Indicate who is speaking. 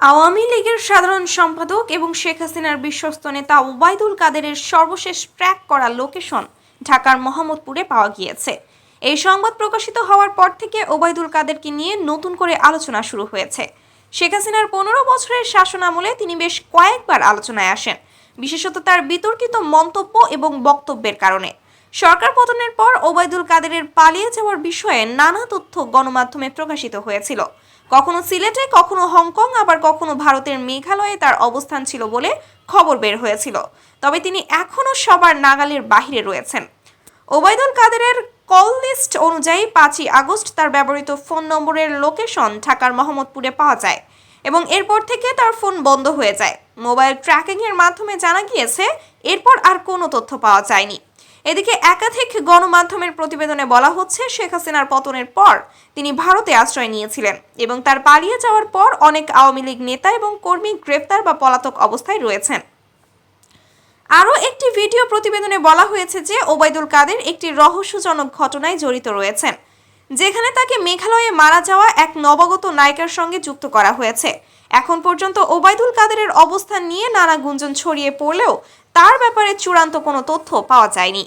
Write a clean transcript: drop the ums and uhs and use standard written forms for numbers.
Speaker 1: আওয়ামী লীগের সাধারণ সম্পাদক এবং শেখ হাসিনার বিশ্বস্ত নেতা ওবায়দুল কাদেরের সর্বশেষ ট্র্যাক করা লোকেশন ঢাকার মোহাম্মদপুরে পাওয়া গিয়েছে। এই সংবাদ প্রকাশিত হওয়ার পর থেকে ওবায়দুল কাদেরকে নিয়ে নতুন করে আলোচনা শুরু হয়েছে। শেখ হাসিনার 15 বছরের শাসনামলে তিনি বেশ কয়েকবার আলোচনায় আসেন, বিশেষত তার বিতর্কিত মন্তব্য এবং বক্তব্যের কারণে। সরকার পতনের পর ওবায়দুল কাদেরের পালিয়ে যাওয়ার বিষয়ে নানা তথ্য গণমাধ্যমে প্রকাশিত হয়েছিল। কখনো সিলেটে, কখনো হংকং, আবার কখনো ভারতের মেঘালয়ে তার অবস্থান ছিল বলে খবর বের হয়েছিল। তবে তিনি এখনো সবার নাগালের বাহিরে রয়েছেন। ওবায়দুল কাদেরের কল লিস্ট অনুযায়ী 5ই আগস্ট তার ব্যবহৃত ফোন নম্বরের লোকেশন ঢাকার মোহাম্মদপুরে পাওয়া যায় এবং এরপর থেকে তার ফোন বন্ধ হয়ে যায়। মোবাইল ট্র্যাকিং এর মাধ্যমে জানা গিয়েছে এরপর আর কোনো তথ্য পাওয়া যায়নি। এদিকে একাধিক গণমাধ্যমের প্রতিবেদনে বলা হচ্ছে, শেখ হাসিনার পতনের পর তিনি ভারতে আশ্রয় নিয়েছিলেন এবং তার পালিয়ে যাওয়ার পর অনেক আওয়ামী লীগ নেতা এবং কর্মী গ্রেফতার বা পলাতক অবস্থায় রয়েছেন। আরও একটি ভিডিও প্রতিবেদনে বলা হয়েছে যে ওবায়দুল কাদের একটি রহস্যজনক ঘটনায় জড়িত রয়েছেন, যেখানে তাকে মেঘালয়ে মারা যাওয়া এক নবাগত নায়িকার সঙ্গে যুক্ত করা হয়েছে। এখন পর্যন্ত ওবায়দুল কাদেরের অবস্থান নিয়ে নানা গুঞ্জন ছড়িয়ে পড়লেও তার ব্যাপারে চূড়ান্ত কোনো তথ্য পাওয়া যায়নি।